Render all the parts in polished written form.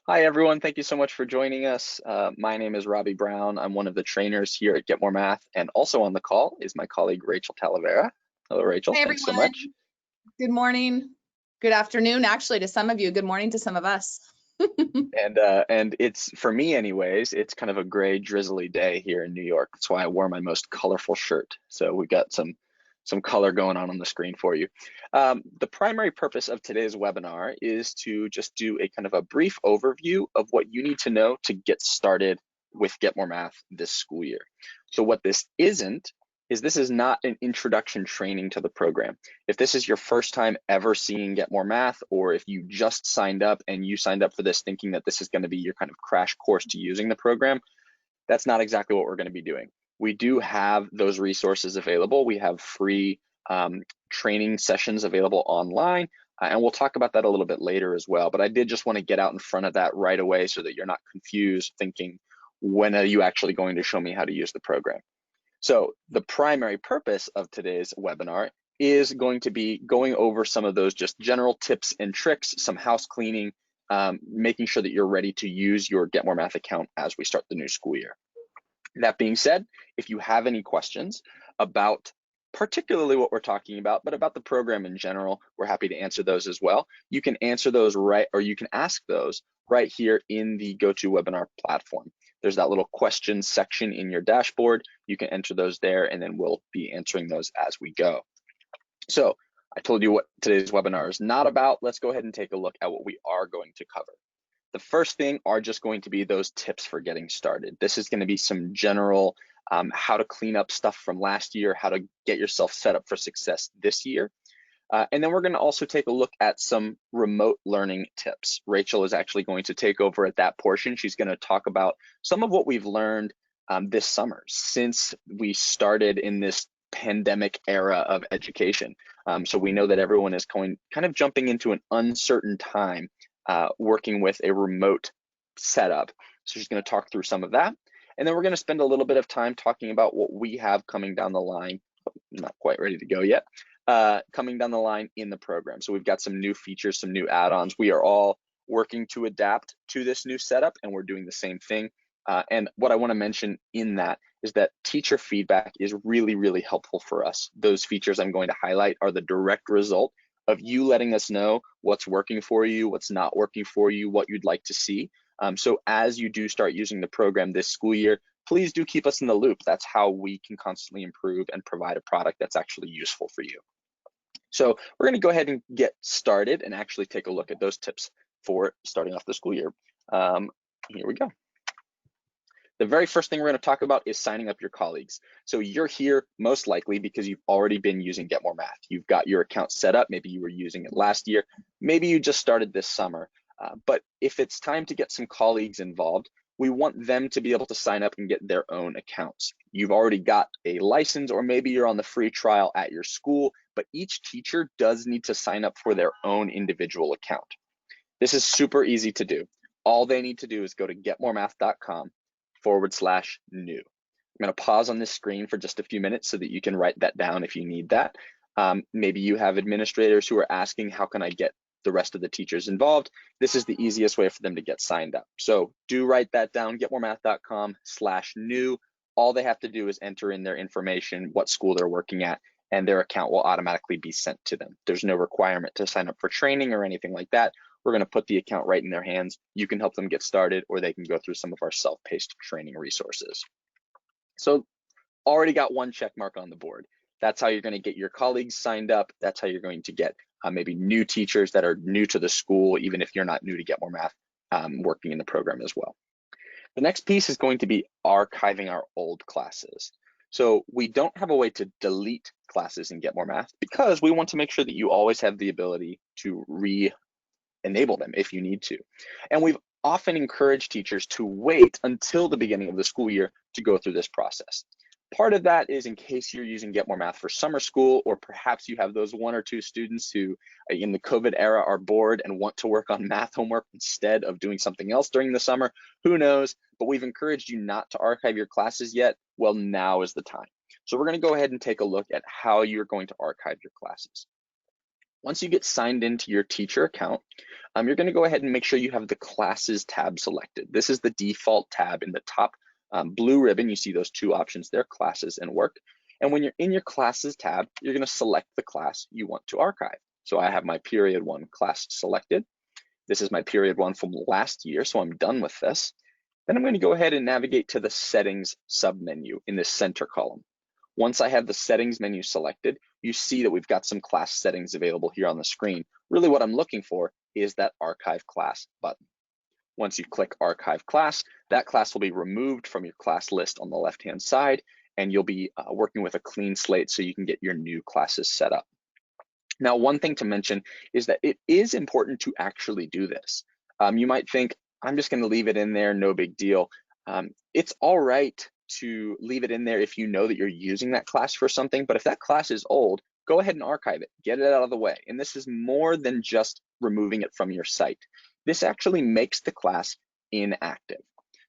Hi, everyone. Thank you so much for joining us. My name is Robbie Brown. I'm one of the trainers here at Get More Math, and also on the call is my colleague Rachel Talavera. Hello, Rachel. Hi, Thanks so everyone. much. Good morning. Good afternoon, actually, to some of you. Good morning to some of us. And it's, for me anyways, it's kind of a gray, drizzly day here in New York. That's why I wore my most colorful shirt. So we got some color going on the screen for you. The primary purpose of today's webinar is to just do a kind of a brief overview of what you need to know to get started with Get More Math this school year. So what this isn't is this is not an introduction training to the program. If this is your first time ever seeing Get More Math, or if you just signed up and you signed up for this thinking that this is going to be your kind of crash course to using the program, that's not exactly what we're going to be doing. We do have those resources available. We have free training sessions available online, and we'll talk about that a little bit later as well. But I did just want to get out in front of that right away so that you're not confused thinking, when are you actually going to show me how to use the program? So the primary purpose of today's webinar is going to be going over some of those just general tips and tricks, some house cleaning, making sure that you're ready to use your Get More Math account as we start the new school year. That being said, if you have any questions about particularly what we're talking about, but about the program in general, we're happy to answer those as well. You can answer those you can ask those right here in the GoToWebinar platform. There's that little questions section in your dashboard. You can enter those there, and then we'll be answering those as we go. So I told you what today's webinar is not about. Let's go ahead and take a look at what we are going to cover. The first thing are just going to be those tips for getting started. This is going to be some general how to clean up stuff from last year, how to get yourself set up for success this year. And then we're going to also take a look at some remote learning tips. Rachel is actually going to take over at that portion. She's going to talk about some of what we've learned this summer since we started in this pandemic era of education. So we know that everyone is kind of jumping into an uncertain time working with a remote setup. So she's going to talk through some of that. And then we're going to spend a little bit of time talking about what we have coming down the line. Not quite ready to go yet. Coming down the line in the program. So we've got some new features, some new add-ons. We are all working to adapt to this new setup, and we're doing the same thing. And what I want to mention in that is that teacher feedback is really, really helpful for us. Those features I'm going to highlight are the direct result of you letting us know what's working for you, what's not working for you, what you'd like to see. So as you do start using the program this school year, please do keep us in the loop. That's how we can constantly improve and provide a product that's actually useful for you. So we're going to go ahead and get started and actually take a look at those tips for starting off the school year. Here we go. The very first thing we're going to talk about is signing up your colleagues. So you're here most likely because you've already been using Get More Math. You've got your account set up. Maybe you were using it last year. Maybe you just started this summer. But if it's time to get some colleagues involved, we want them to be able to sign up and get their own accounts. You've already got a license, or maybe you're on the free trial at your school, but each teacher does need to sign up for their own individual account. This is super easy to do. All they need to do is go to getmoremath.com/new. I'm going to pause on this screen for just a few minutes so that you can write that down if you need that. Maybe you have administrators who are asking, how can I get the rest of the teachers involved? This is the easiest way for them to get signed up. So do write that down, getmoremath.com/new. All they have to do is enter in their information, what school they're working at, and their account will automatically be sent to them. There's no requirement to sign up for training or anything like that. We're going to put the account right in their hands. You can help them get started, or they can go through some of our self-paced training resources. So already got one check mark on the board. That's how you're going to get your colleagues signed up. That's how you're going to get maybe new teachers that are new to the school, even if you're not new to Get More Math, working in the program as well. The next piece is going to be archiving our old classes. So we don't have a way to delete classes in Get More Math because we want to make sure that you always have the ability to re-enable them if you need to. And we've often encouraged teachers to wait until the beginning of the school year to go through this process. Part of that is in case you're using Get More Math for summer school, or perhaps you have those 1 or 2 students who in the COVID era are bored and want to work on math homework instead of doing something else during the summer. Who knows? But we've encouraged you not to archive your classes yet. Well, now is the time. So we're going to go ahead and take a look at how you're going to archive your classes. Once you get signed into your teacher account, you're going to go ahead and make sure you have the Classes tab selected. This is the default tab in the top blue ribbon. You see those two options there, Classes and Work. And when you're in your Classes tab, you're going to select the class you want to archive. So I have my period 1 class selected. This is my period 1 from last year, so I'm done with this. Then I'm going to go ahead and navigate to the Settings submenu in this center column. Once I have the Settings menu selected, you see that we've got some class settings available here on the screen. Really what I'm looking for is that Archive Class button. Once you click Archive Class, that class will be removed from your class list on the left-hand side, and you'll be working with a clean slate so you can get your new classes set up. Now, one thing to mention is that it is important to actually do this. You might think, I'm just going to leave it in there, no big deal. It's all right to leave it in there if you know that you're using that class for something, but if that class is old, go ahead and archive it, get it out of the way. And this is more than just removing it from your site. This actually makes the class inactive.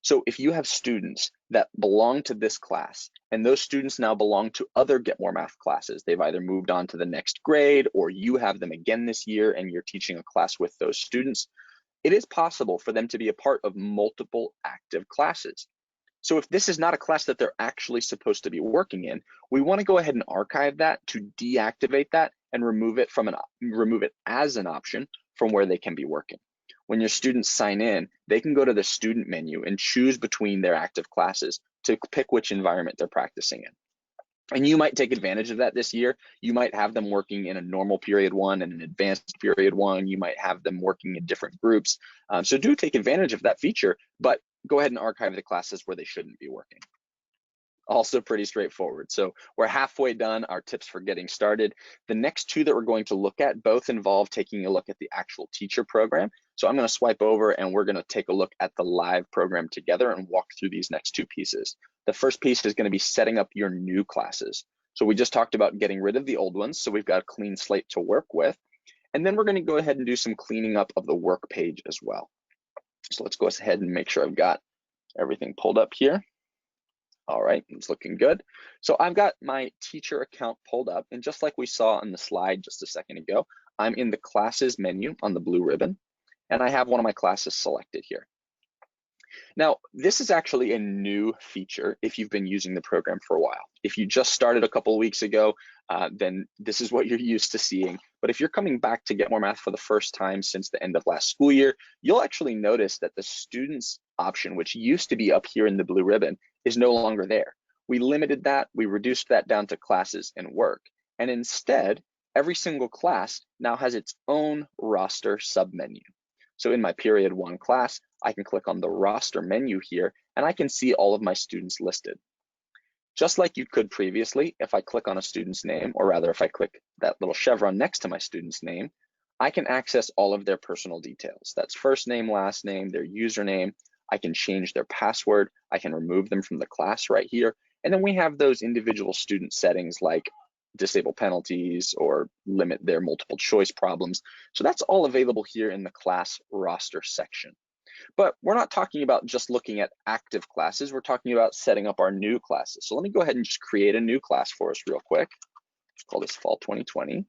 So if you have students that belong to this class, and those students now belong to other Get More Math classes, they've either moved on to the next grade, or you have them again this year and you're teaching a class with those students, it is possible for them to be a part of multiple active classes. So if this is not a class that they're actually supposed to be working in, we want to go ahead and archive that to deactivate that and remove it as an option from where they can be working. When your students sign in, they can go to the student menu and choose between their active classes to pick which environment they're practicing in. And you might take advantage of that this year. You might have them working in a normal period 1 and an advanced period 1. You might have them working in different groups. So do take advantage of that feature, but go ahead and archive the classes where they shouldn't be working. Also pretty straightforward. So we're halfway done our tips for getting started. The next two that we're going to look at both involve taking a look at the actual teacher program. So I'm going to swipe over and we're going to take a look at the live program together and walk through these next two pieces. The first piece is going to be setting up your new classes. So we just talked about getting rid of the old ones, so we've got a clean slate to work with. And then we're going to go ahead and do some cleaning up of the work page as well. So let's go ahead and make sure I've got everything pulled up here. All right, it's looking good. So I've got my teacher account pulled up, and just like we saw on the slide just a second ago, I'm in the classes menu on the blue ribbon, and I have one of my classes selected here. Now, this is actually a new feature if you've been using the program for a while. If you just started a couple of weeks ago, then this is what you're used to seeing. But if you're coming back to Get More Math for the first time since the end of last school year, you'll actually notice that the students option, which used to be up here in the blue ribbon, is no longer there. We limited that, we reduced that down to classes and work. And instead, every single class now has its own roster submenu. So in my period 1 class, I can click on the roster menu here and I can see all of my students listed. Just like you could previously, if I click on a student's name, or rather if I click that little chevron next to my student's name, I can access all of their personal details. That's first name, last name, their username. I can change their password. I can remove them from the class right here. And then we have those individual student settings like disable penalties or limit their multiple choice problems. So that's all available here in the class roster section. But we're not talking about just looking at active classes. We're talking about setting up our new classes. So let me go ahead and just create a new class for us real quick. Let's call this Fall 2020.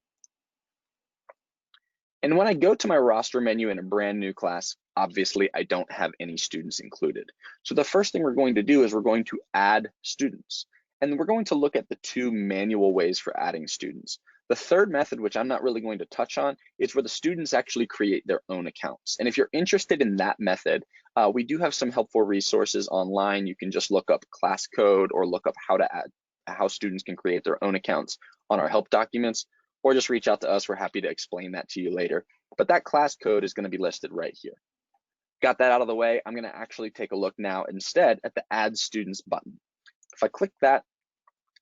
And when I go to my roster menu in a brand new class, obviously I don't have any students included. So the first thing we're going to do is we're going to add students. And we're going to look at the two manual ways for adding students. The third method, which I'm not really going to touch on, is where the students actually create their own accounts. And if you're interested in that method, we do have some helpful resources online. You can just look up class code or look up how students can create their own accounts on our help documents, or just reach out to us. We're happy to explain that to you later. But that class code is going to be listed right here. Got that out of the way. I'm going to actually take a look now instead at the Add Students button. If I click that,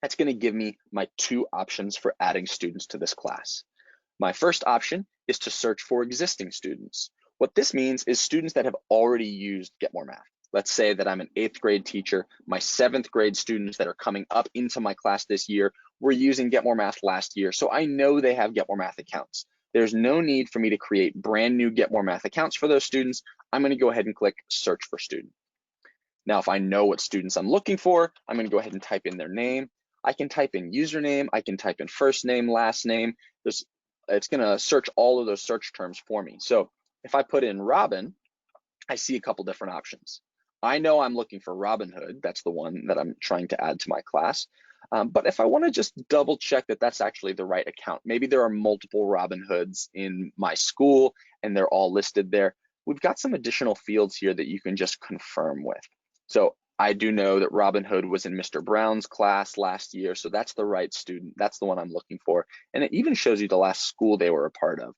that's going to give me my two options for adding students to this class. My first option is to search for existing students. What this means is students that have already used Get More Math. Let's say that I'm an 8th grade teacher. My 7th grade students that are coming up into my class this year were using Get More Math last year, so I know they have Get More Math accounts. There's no need for me to create brand new Get More Math accounts for those students. I'm going to go ahead and click Search for Student. Now, if I know what students I'm looking for, I'm going to go ahead and type in their name. I can type in username. I can type in first name, last name. It's going to search all of those search terms for me. So If I put in Robin, I see a couple different options. I know I'm looking for Robin Hood. That's the one that I'm trying to add to my class. But if I want to just double check that that's actually the right account, maybe there are multiple Robin Hoods in my school and they're all listed there. We've got some additional fields here that you can just confirm with. So I do know that Robin Hood was in Mr. Brown's class last year, so that's the right student. That's the one I'm looking for. And it even shows you the last school they were a part of,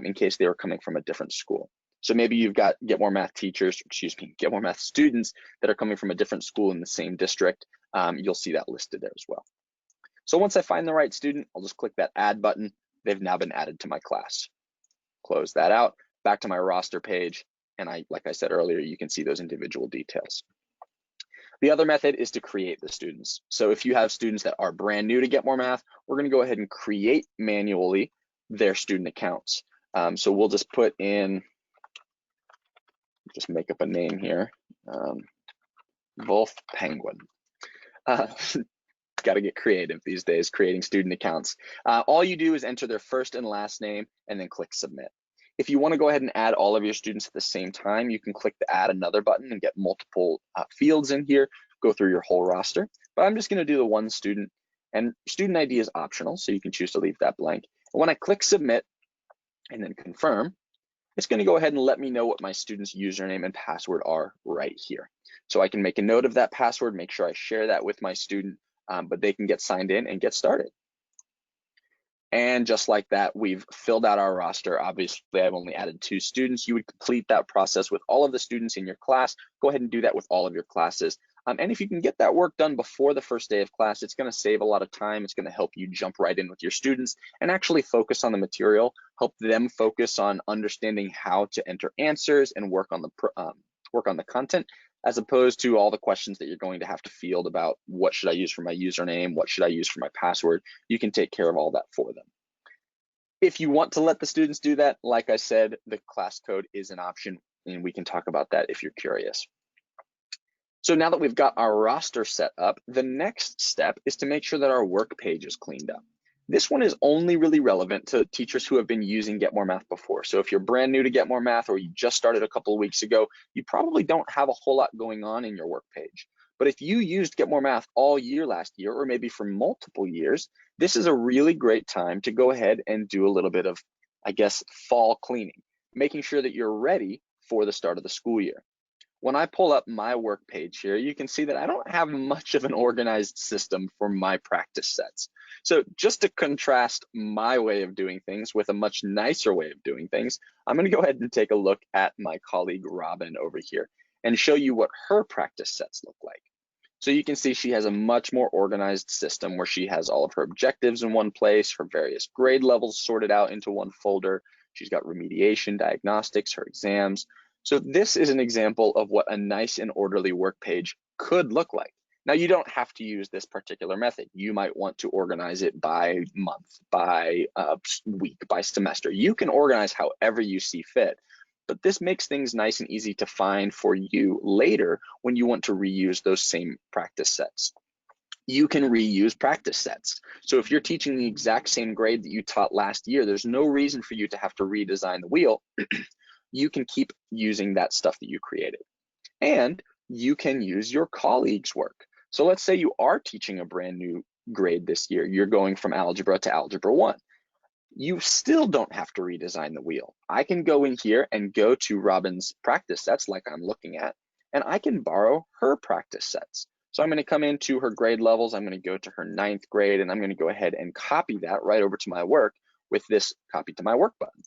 in case they were coming from a different school. So maybe you've got Get More Math teachers, Get More Math students that are coming from a different school in the same district. You'll see that listed there as well. So once I find the right student, I'll just click that add button. They've now been added to my class. Close that out, back to my roster page. And like I said earlier, you can see those individual details. The other method is to create the students. So if you have students that are brand new to Get More Math, we're going to go ahead and create manually their student accounts. So we'll just put in, just make up a name here, Wolf Penguin. Got to get creative these days, creating student accounts. All you do is enter their first and last name and then click submit. If you want to go ahead and add all of your students at the same time, you can click the add another button and get multiple fields in here, go through your whole roster. But I'm just going to do the one student, and student ID is optional, so you can choose to leave that blank. And when I click submit and then confirm, it's going to go ahead and let me know what my student's username and password are right here. So I can make a note of that password, make sure I share that with my student, but they can get signed in and get started. And just like that, we've filled out our roster. Obviously, I've only added 2 students. You would complete that process with all of the students in your class. Go ahead and do that with all of your classes. And if you can get that work done before the first day of class, it's going to save a lot of time. It's going to help you jump right in with your students and actually focus on the material, help them focus on understanding how to enter answers and work on the content, as opposed to all the questions that you're going to have to field about what should I use for my username, what should I use for my password. You can take care of all that for them. If you want to let the students do that, like I said, the class code is an option, and we can talk about that if you're curious. So now that we've got our roster set up, the next step is to make sure that our work page is cleaned up. This one is only really relevant to teachers who have been using Get More Math before. So if you're brand new to Get More Math or you just started a couple of weeks ago, you probably don't have a whole lot going on in your work page. But if you used Get More Math all year last year, or maybe for multiple years, this is a really great time to go ahead and do a little bit of, I guess, fall cleaning, making sure that you're ready for the start of the school year. When I pull up my work page here, you can see that I don't have much of an organized system for my practice sets. So just to contrast my way of doing things with a much nicer way of doing things, I'm going to go ahead and take a look at my colleague Robin over here and show you what her practice sets look like. So you can see she has a much more organized system where she has all of her objectives in one place, her various grade levels sorted out into one folder. She's got remediation, diagnostics, her exams. So this is an example of what a nice and orderly work page could look like. Now, you don't have to use this particular method. You might want to organize it by month, by week, by semester. You can organize however you see fit, but this makes things nice and easy to find for you later when you want to reuse those same practice sets. You can reuse practice sets. So if you're teaching the exact same grade that you taught last year, there's no reason for you to have to redesign the wheel. You can keep using that stuff that you created. And you can use your colleagues' work. So let's say you are teaching a brand new grade this year. You're going from algebra to algebra 1. You still don't have to redesign the wheel. I can go in here and go to Robin's practice sets like I'm looking at, and I can borrow her practice sets. So I'm going to come into her grade levels. I'm going to go to her 9th grade, and I'm going to go ahead and copy that right over to my work with this copy to my work button.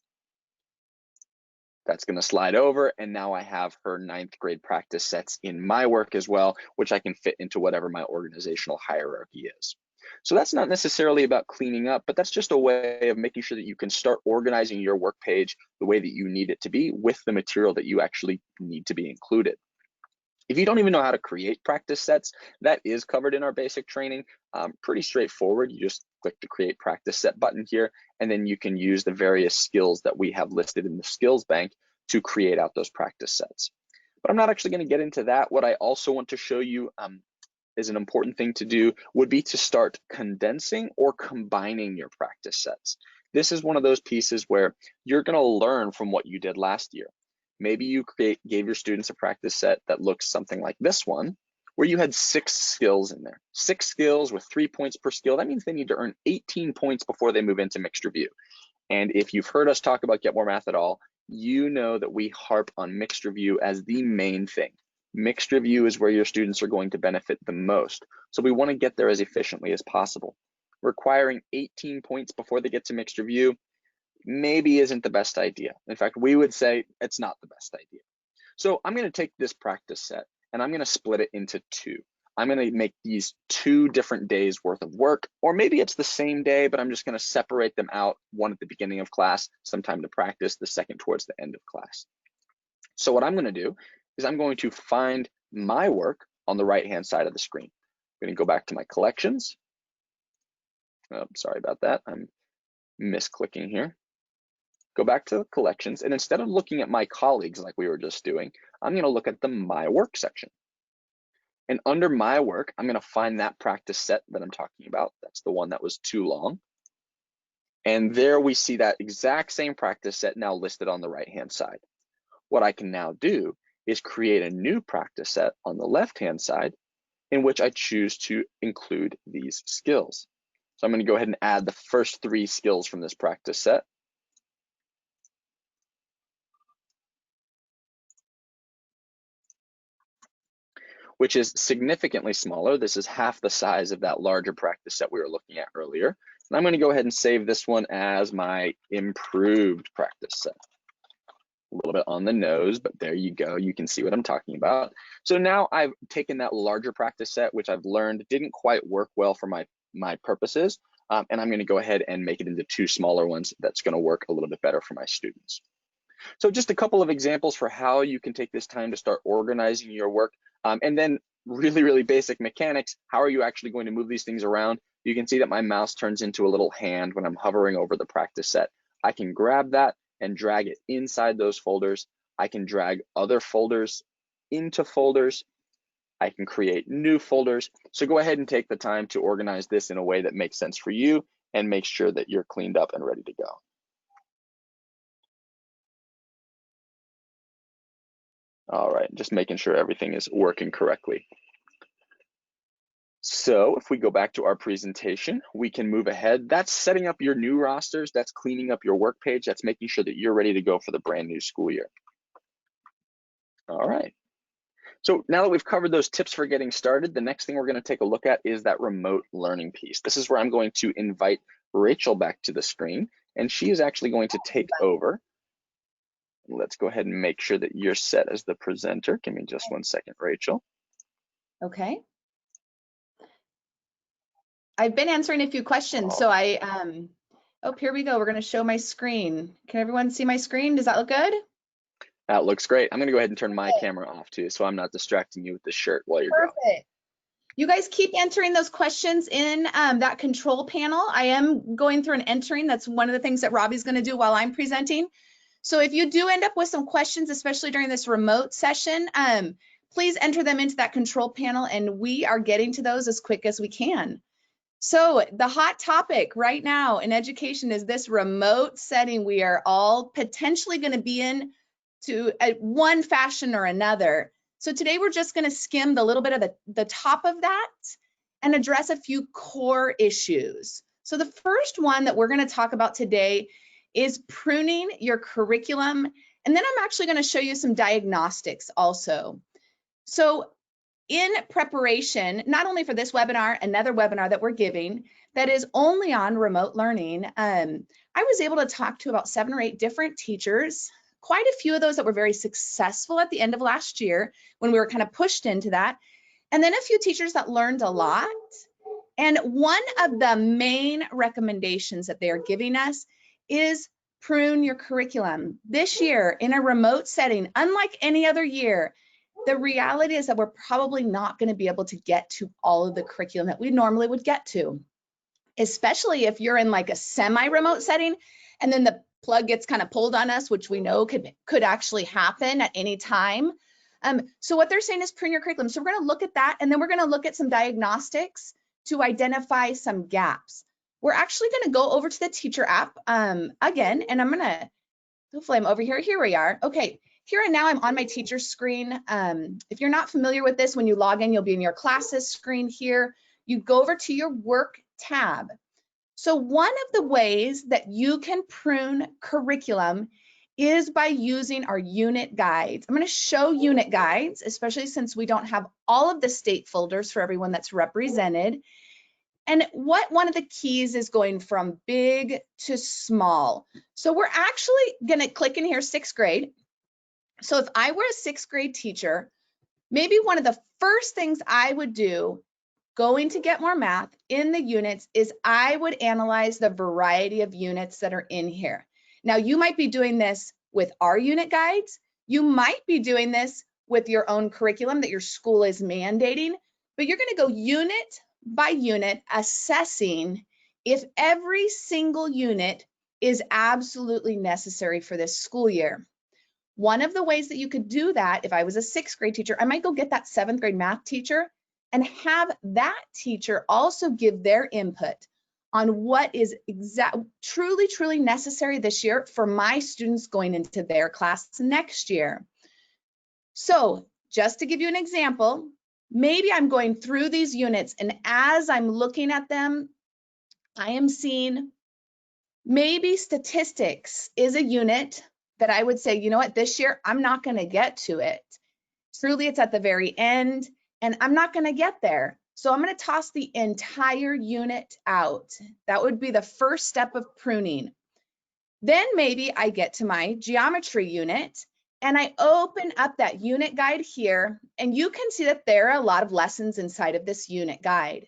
That's going to slide over, and now I have her 9th grade practice sets in my work as well, which I can fit into whatever my organizational hierarchy is. So that's not necessarily about cleaning up, but that's just a way of making sure that you can start organizing your work page the way that you need it to be with the material that you actually need to be included. If you don't even know how to create practice sets, that is covered in our basic training. Pretty straightforward. You just click the create practice set button here, and then you can use the various skills that we have listed in the skills bank to create out those practice sets. But I'm not actually going to get into that. What I also want to show you is an important thing to do would be to start condensing or combining your practice sets. This is one of those pieces where you're going to learn from what you did last year. Maybe you gave your students a practice set that looks something like this one, where you had 6 skills in there. 6 skills with 3 points per skill. That means they need to earn 18 points before they move into mixed review. And if you've heard us talk about Get More Math at all, you know that we harp on mixed review as the main thing. Mixed review is where your students are going to benefit the most. So we want to get there as efficiently as possible. Requiring 18 points before they get to mixed review maybe isn't the best idea. In fact, we would say it's not the best idea. So I'm going to take this practice set and I'm going to split it into 2. I'm going to make these 2 different days worth of work, or maybe it's the same day, but I'm just going to separate them out, one at the beginning of class, some time to practice, the second towards the end of class. So what I'm going to do is I'm going to find my work on the right-hand side of the screen. I'm going to go back to my collections. Oh, sorry about that. I'm misclicking here. Go back to the collections, and instead of looking at my colleagues like we were just doing, I'm going to look at the My Work section. And under My Work, I'm going to find that practice set that I'm talking about. That's the one that was too long. And there we see that exact same practice set now listed on the right-hand side. What I can now do is create a new practice set on the left-hand side in which I choose to include these skills. So I'm going to go ahead and add the first 3 skills from this practice set. Which is significantly smaller. This is half the size of that larger practice set we were looking at earlier. And I'm going to go ahead and save this one as my improved practice set. A little bit on the nose, but there you go. You can see what I'm talking about. So now I've taken that larger practice set, which I've learned didn't quite work well for my purposes, and I'm going to go ahead and make it into 2 smaller ones that's going to work a little bit better for my students. So just a couple of examples for how you can take this time to start organizing your work, and then really basic mechanics. How are you actually going to move these things around? You can see that my mouse turns into a little hand when I'm hovering over the practice set. I can grab that and drag it inside those folders. I can drag other folders into folders. I can create new folders. So go ahead and take the time to organize this in a way that makes sense for you and make sure that you're cleaned up and ready to go. All right, just making sure everything is working correctly. So if we go back to our presentation, we can move ahead. That's setting up your new rosters. That's cleaning up your work page. That's making sure that you're ready to go for the brand new school year. All right. So now that we've covered those tips for getting started, the next thing we're going to take a look at is that remote learning piece. This is where I'm going to invite Rachel back to the screen, and she is actually going to take over. Let's go ahead and make sure that you're set as the presenter. Give me just 1 second, Rachel. Okay. I've been answering a few questions, so oh, here we go. We're going to show my screen. Can everyone see my screen? Does that look good? That looks great. I'm going to go ahead and turn my camera off too, so I'm not distracting you with the shirt while you're going. Perfect. You guys keep answering those questions in that control panel. I am going through and entering. That's one of the things that Robbie's going to do while I'm presenting. So if you do end up with some questions, especially during this remote session, please enter them into that control panel, and we are getting to those as quick as we can. So the hot topic right now in education is this remote setting we are all potentially going to be in to one fashion or another. So today we're just going to skim the little bit of the top of that and address a few core issues. So the first one that we're going to talk about today is pruning your curriculum. And then I'm actually going to show you some diagnostics also. So in preparation, not only for this webinar, another webinar that we're giving that is only on remote learning, I was able to talk to about 7 or 8 different teachers, quite a few of those that were very successful at the end of last year when we were kind of pushed into that, and then a few teachers that learned a lot. And one of the main recommendations that they are giving us is prune your curriculum. This year in a remote setting, unlike any other year, the reality is that we're probably not going to be able to get to all of the curriculum that we normally would get to, especially if you're in like a semi-remote setting and then the plug gets kind of pulled on us, which we know could actually happen at any time. So what they're saying is prune your curriculum. So we're going to look at that, and then we're going to look at some diagnostics to identify some gaps. we're actually going to go over to the teacher app again, and I'm going to, hopefully I'm over here. Here we are. Okay, here and now I'm on my teacher screen. If you're not familiar with this, when you log in, you'll be in your classes screen here. You go over to your work tab. So one of the ways that you can prune curriculum is by using our unit guides. I'm going to show unit guides, especially since we don't have all of the state folders for everyone that's represented. And what one of the keys is going from big to small. So we're actually going to click in here, 6th grade. So if I were a 6th grade teacher, maybe one of the first things I would do going to Get More Math in the units is I would analyze the variety of units that are in here. Now, you might be doing this with our unit guides. You might be doing this with your own curriculum that your school is mandating, but you're going to go unit by unit, assessing if every single unit is absolutely necessary for this school year. One of the ways that you could do that, if I was a 6th grade teacher, I might go get that 7th grade math teacher and have that teacher also give their input on what is truly necessary this year for my students going into their class next year. So just to give you an example, maybe I'm going through these units, and as I'm looking at them, I am seeing maybe statistics is a unit that I would say, you know what, this year I'm not going to get to it. Truly, it's at the very end, and I'm not going to get there. So I'm going to toss the entire unit out. That would be the first step of pruning. Then maybe I get to my geometry unit and I open up that unit guide here, and you can see that there are a lot of lessons inside of this unit guide.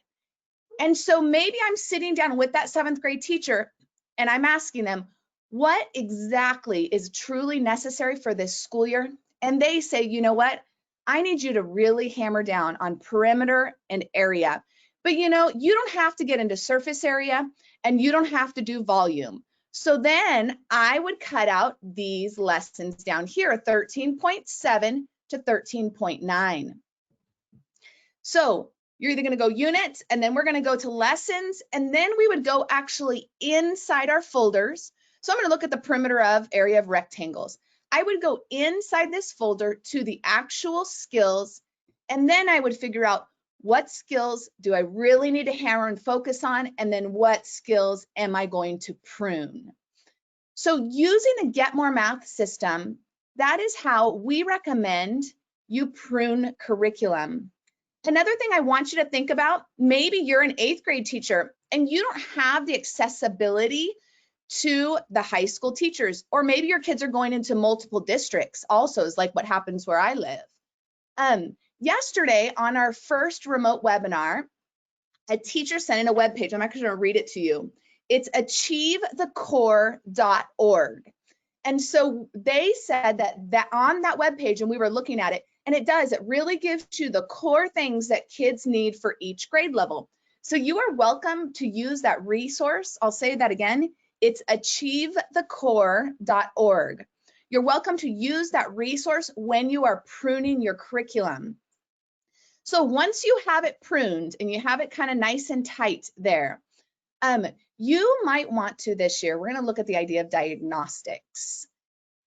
And so maybe I'm sitting down with that 7th grade teacher and I'm asking them, what exactly is truly necessary for this school year? And they say, you know what? I need you to really hammer down on perimeter and area. But you know, you don't have to get into surface area and you don't have to do volume. So then I would cut out these lessons down here, 13.7 to 13.9. So you're either going to go units, and then we're going to go to lessons, and then we would go actually inside our folders. So I'm going to look at the perimeter of area of rectangles. I would go inside this folder to the actual skills, and then I would figure out what skills do I really need to hammer and focus on, and then what skills am I going to prune. So using the Get More Math system, that is how we recommend you prune curriculum. Another thing I want you to think about, maybe you're an 8th grade teacher and you don't have the accessibility to the high school teachers, or maybe your kids are going into multiple districts also, is like what happens where I live. Yesterday on our first remote webinar, a teacher sent in a webpage. I'm actually going to read it to you. It's achievethecore.org. And so they said that on that webpage, and we were looking at it, and it really gives you the core things that kids need for each grade level. So you are welcome to use that resource. I'll say that again. It's achievethecore.org. You're welcome to use that resource when you are pruning your curriculum. So once you have it pruned and you have it kind of nice and tight there, you might want to this year, we're going to look at the idea of diagnostics.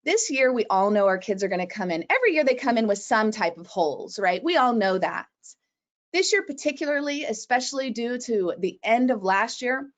This year, we all know our kids are going to come in. Every year they come in with some type of holes, right? We all know that. This year particularly, especially due to the end of last year,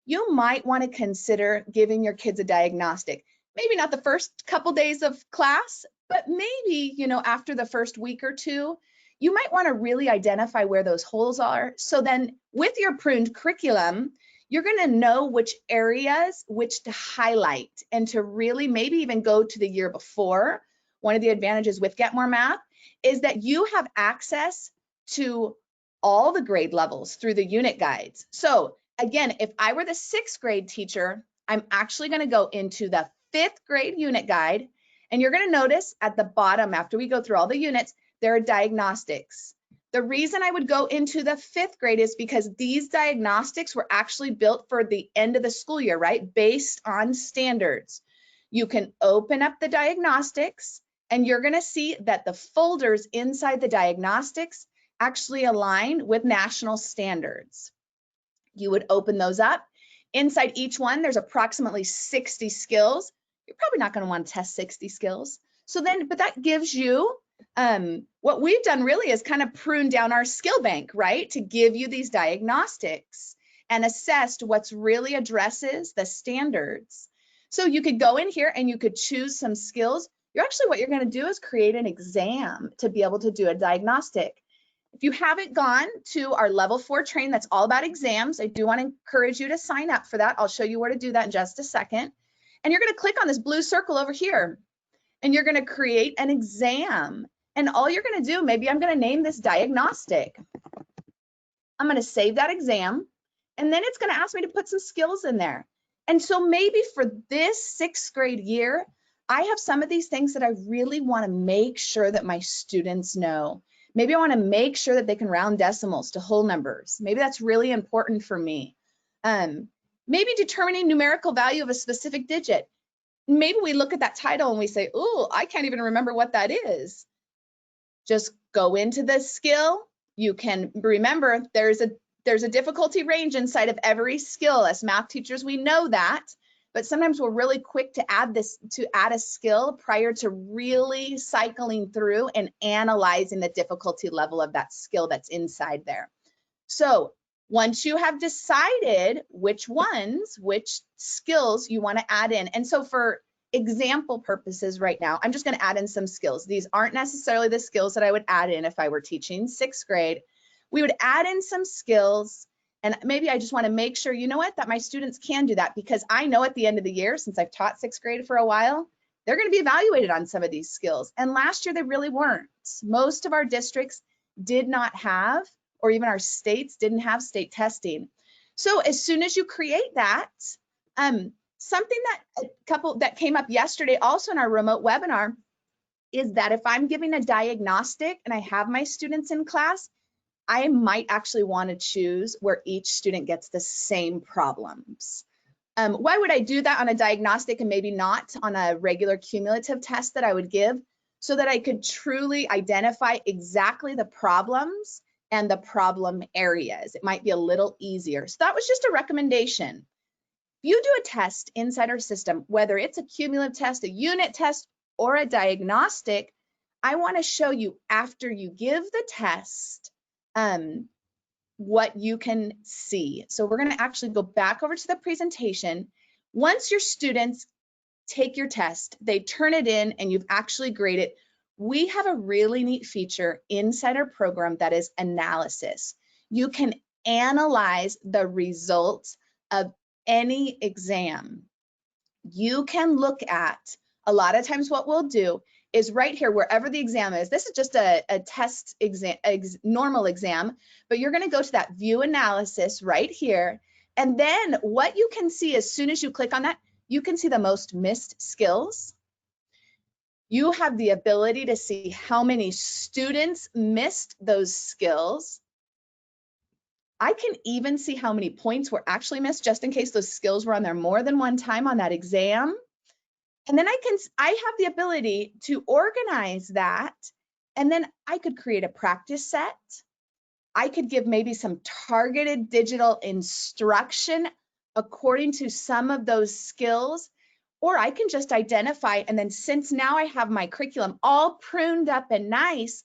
you might want to consider giving your kids a diagnostic. Maybe not the first couple days of class, but maybe, you know, after the first week or two, you might want to really identify where those holes are. So then with your pruned curriculum, you're going to know which areas, which to highlight, and to really maybe even go to the year before. One of the advantages with Get More Math is that you have access to all the grade levels through the unit guides. So again, if I were the 6th grade teacher, I'm actually going to go into the 5th grade unit guide, and you're going to notice at the bottom, after we go through all the units, there are diagnostics. The reason I would go into the 5th grade is because these diagnostics were actually built for the end of the school year, right? Based on standards. You can open up the diagnostics and you're going to see that the folders inside the diagnostics actually align with national standards. You would open those up Inside each one, there's approximately 60 skills. You're probably not going to want to test 60 skills. So then, but that gives you, what we've done really is kind of prune down our skill bank, right? To give you these diagnostics and assessed what's really addresses the standards. So you could go in here and you could choose some skills. What you're going to do is create an exam to be able to do a diagnostic. If you haven't gone to our level 4 training that's all about exams, I do want to encourage you to sign up for that. I'll show you where to do that in just a second. And you're going to click on this blue circle over here and you're going to create an exam. And all you're going to do, maybe I'm going to name this diagnostic. I'm going to save that exam and then it's going to ask me to put some skills in there. And so maybe for this 6th grade year, I have some of these things that I really want to make sure that my students know. Maybe I want to make sure that they can round decimals to whole numbers. Maybe that's really important for me. Maybe determining numerical value of a specific digit. Maybe we look at that title and we say, oh, I can't even remember what that is. Just go into the skill. You can remember there's a difficulty range inside of every skill. As math teachers, we know that. But sometimes we're really quick to add a skill prior to really cycling through and analyzing the difficulty level of that skill that's inside there. So once you have decided which skills you want to add in, and so for example purposes right now, I'm just going to add in some skills. These aren't necessarily the skills that I would add in if I were teaching 6th grade. We would add in some skills. And maybe I just want to make sure, you know what, that my students can do that, because I know at the end of the year, since I've taught 6th grade for a while, they're going to be evaluated on some of these skills. And last year they really weren't. Most of our districts did not have, or even our states didn't have state testing. So as soon as you create that, something that came up yesterday also in our remote webinar is that if I'm giving a diagnostic and I have my students in class, I might actually want to choose where each student gets the same problems. Why would I do that on a diagnostic and maybe not on a regular cumulative test that I would give? So that I could truly identify exactly the problems and the problem areas. It might be a little easier. So that was just a recommendation. If you do a test inside our system, whether it's a cumulative test, a unit test, or a diagnostic, I want to show you after you give the test, what you can see. So we're going to actually go back over to the presentation. Once your students take your test, they turn it in and you've actually graded, we have a really neat feature inside our program that is analysis. You can analyze the results of any exam. You can look at, a lot of times what we'll do is right here, wherever the exam is, this is just a test exam, normal exam, but you're going to go to that view analysis right here. And then what you can see as soon as you click on that, you can see the most missed skills. You have the ability to see how many students missed those skills. I can even see how many points were actually missed, just in case those skills were on there more than one time on that exam. And then I have the ability to organize that, and then I could create a practice set. I could give maybe some targeted digital instruction according to some of those skills, or I can just identify, and then since now I have my curriculum all pruned up and nice,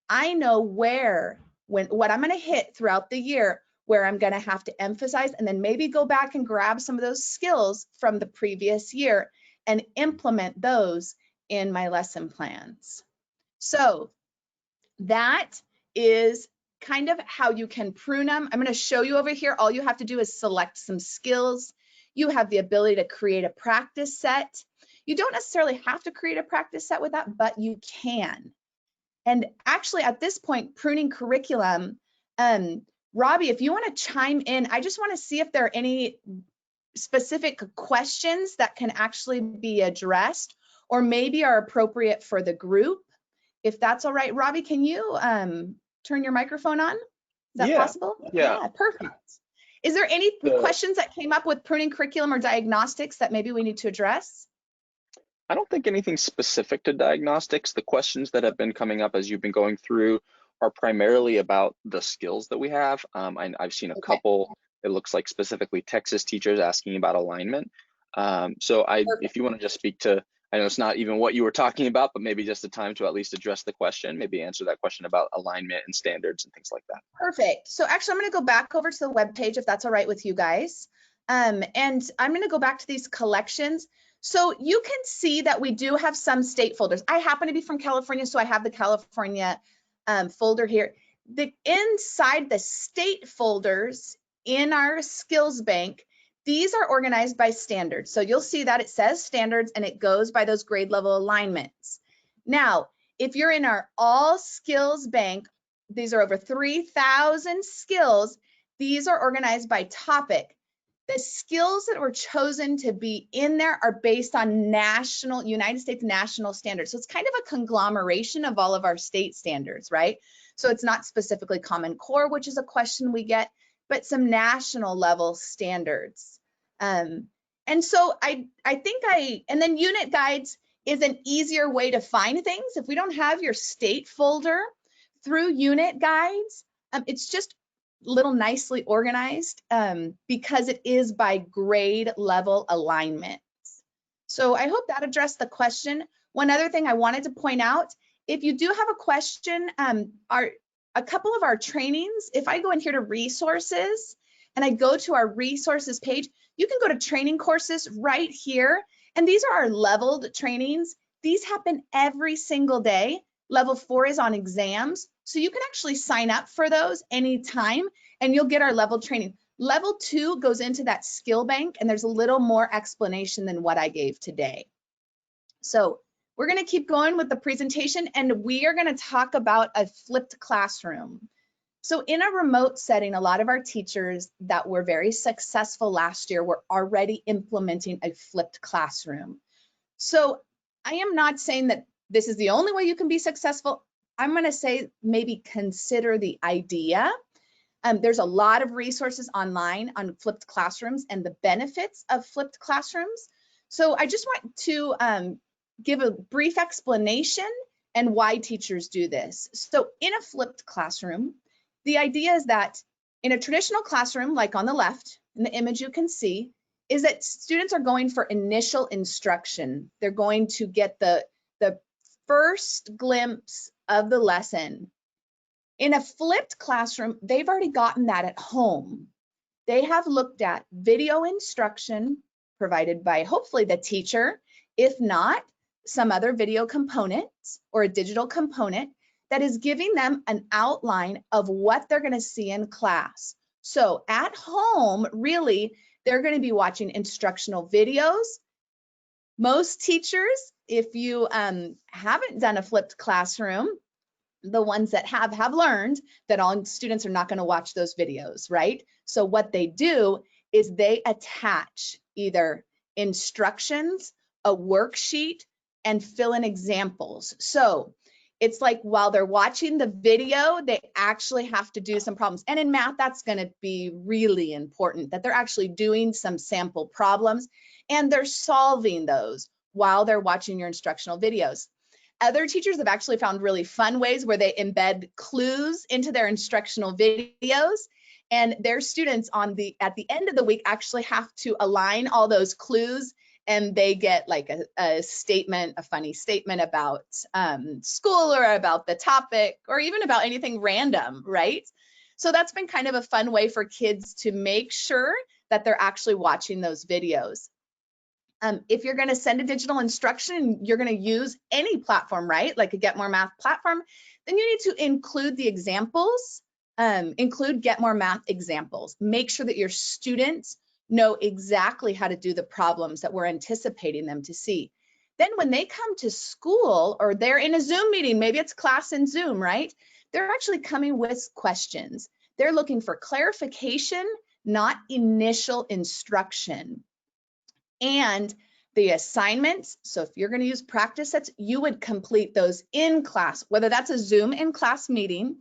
I know what I'm going to hit throughout the year, where I'm going to have to emphasize, and then maybe go back and grab some of those skills from the previous year and implement those in my lesson plans. So that is kind of how you can prune them. I'm going to show you over here. All you have to do is select some skills. You have the ability to create a practice set. You don't necessarily have to create a practice set with that, but you can. And actually at this point, pruning curriculum, Robbie, if you want to chime in, I just want to see if there are any specific questions that can actually be addressed or maybe are appropriate for the group. If that's all right, Robbie, can you turn your microphone on? Is that possible? Yeah, perfect. Is there any questions that came up with pruning curriculum or diagnostics that maybe we need to address? I don't think anything specific to diagnostics. The questions that have been coming up as you've been going through are primarily about the skills that we have. I've seen a couple it looks like specifically Texas teachers asking about alignment. If you want to just speak to, I know it's not even what you were talking about, but maybe just a time to at least address the question, maybe answer that question about alignment and standards and things like that. Perfect. So actually, I'm going to go back over to the webpage if that's all right with you guys. And I'm going to go back to these collections. So you can see that we do have some state folders. I happen to be from California, so I have the California folder here. Inside the state folders in our skills bank, these are organized by standards. So you'll see that it says standards and it goes by those grade level alignments. Now, if you're in our all skills bank, these are over 3,000 skills. These are organized by topic. The skills that were chosen to be in there are based on United States national standards. So it's kind of a conglomeration of all of our state standards, right? So it's not specifically Common Core, which is a question we get, but some national level standards. And so I think and then unit guides is an easier way to find things. If we don't have your state folder through unit guides, it's just little nicely organized because it is by grade level alignment. So I hope that addressed the question. One other thing I wanted to point out, if you do have a question, a couple of our trainings, if I go in here to resources and I go to our resources page, you can go to training courses right here. And these are our leveled trainings. These happen every single day. Level 4 is on exams. So you can actually sign up for those anytime and you'll get our level training. Level 2 goes into that skill bank and there's a little more explanation than what I gave today. So we're going to keep going with the presentation and we are going to talk about a flipped classroom. So in a remote setting, a lot of our teachers that were very successful last year were already implementing a flipped classroom. So I am not saying that this is the only way you can be successful. I'm going to say maybe consider the idea. There's a lot of resources online on flipped classrooms and the benefits of flipped classrooms. So I just want to give a brief explanation and why teachers do this. So in a flipped classroom, the idea is that in a traditional classroom, like on the left, in the image you can see, is that students are going for initial instruction. They're going to get the first glimpse of the lesson. In a flipped classroom, they've already gotten that at home. They have looked at video instruction provided by hopefully the teacher, if not some other video component or a digital component that is giving them an outline of what they're going to see in class. So at home, really, they're going to be watching instructional videos. Most teachers, if you haven't done a flipped classroom, the ones that have learned that all students are not going to watch those videos, right? So what they do is they attach either instructions, a worksheet, and fill in examples. So it's like while they're watching the video, they actually have to do some problems. And in math, that's going to be really important, that they're actually doing some sample problems and they're solving those while they're watching your instructional videos. Other teachers have actually found really fun ways where they embed clues into their instructional videos, and their students at the end of the week actually have to align all those clues, and they get like a statement, a funny statement about school or about the topic or even about anything random, right? So that's been kind of a fun way for kids to make sure that they're actually watching those videos. If you're going to send a digital instruction, you're going to use any platform, right? Like a Get More Math platform, then you need to include the examples, include Get More Math examples. Make sure that your students know exactly how to do the problems that we're anticipating them to see. Then when they come to school or they're in a Zoom meeting, maybe it's class in Zoom, right? They're actually coming with questions. They're looking for clarification, not initial instruction. And the assignments, so if you're going to use practice sets, you would complete those in class, whether that's a Zoom in class meeting,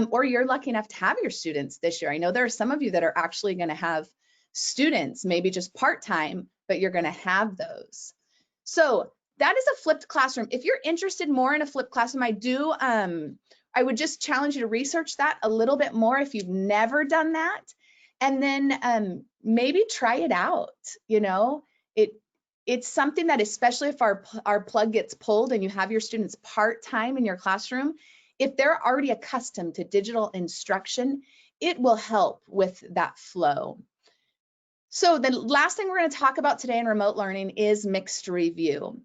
or you're lucky enough to have your students this year. I know there are some of you that are actually going to have students, maybe just part-time, but you're going to have those. So that is a flipped classroom. If you're interested more in a flipped classroom, I would just challenge you to research that a little bit more if you've never done that. And then maybe try it out. You know, it's something that, especially if our plug gets pulled and you have your students part-time in your classroom, if they're already accustomed to digital instruction, it will help with that flow. So the last thing we're going to talk about today in remote learning is mixed review.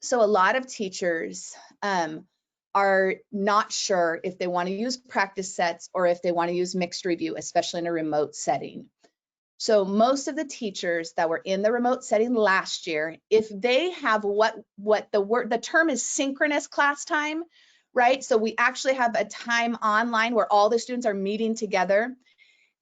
So a lot of teachers are not sure if they want to use practice sets or if they want to use mixed review, especially in a remote setting. So most of the teachers that were in the remote setting last year, if they have what the term is synchronous class time, right? So we actually have a time online where all the students are meeting together.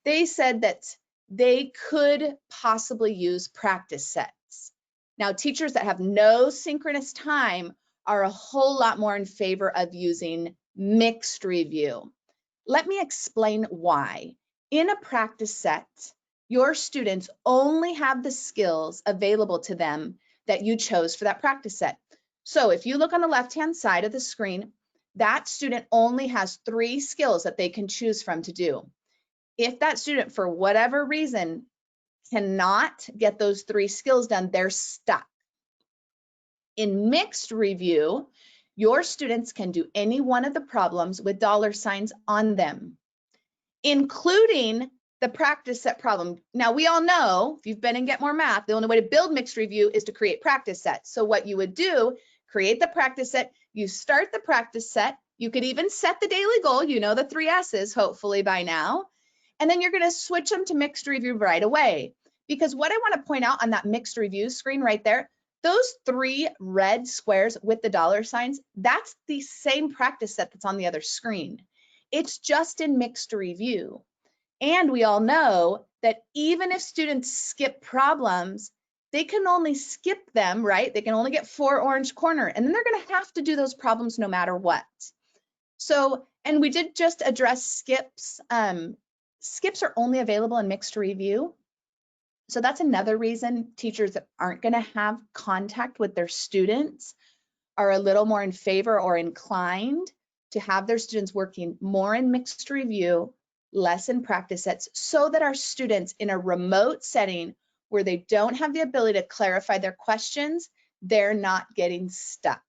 They said that they could possibly use practice sets. Now, teachers that have no synchronous time are a whole lot more in favor of using mixed review. Let me explain why. In a practice set, your students only have the skills available to them that you chose for that practice set. So if you look on the left-hand side of the screen, that student only has 3 skills that they can choose from to do. If that student, for whatever reason, cannot get those 3 skills done, they're stuck. In mixed review, your students can do any one of the problems with $ on them, including the practice set problem. Now, we all know, if you've been in Get More Math, the only way to build mixed review is to create practice sets. So what you would do, create the practice set, you start the practice set, you could even set the daily goal, you know the 3 S's hopefully by now, and then you're going to switch them to mixed review right away. Because what I want to point out on that mixed review screen right there, those 3 red squares with the $, that's the same practice set that's on the other screen. It's just in mixed review. And we all know that even if students skip problems, they can only skip them, right? They can only get 4 orange corner, and then they're going to have to do those problems no matter what. So, and we did just address skips. Skips are only available in mixed review. So that's another reason teachers that aren't going to have contact with their students are a little more in favor or inclined to have their students working more in mixed review, less in practice sets, so that our students in a remote setting where they don't have the ability to clarify their questions, they're not getting stuck.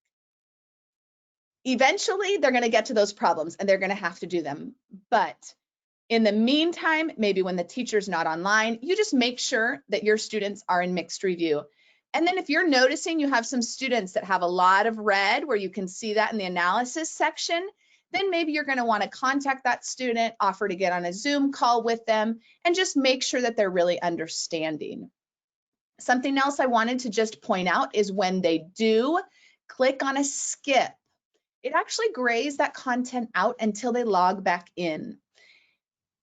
Eventually, they're going to get to those problems and they're going to have to do them. But in the meantime, maybe when the teacher's not online, you just make sure that your students are in mixed review. And then if you're noticing you have some students that have a lot of red, where you can see that in the analysis section, then maybe you're going to want to contact that student, offer to get on a Zoom call with them, and just make sure that they're really understanding. Something else I wanted to just point out is when they do click on a skip, it actually grays that content out until they log back in.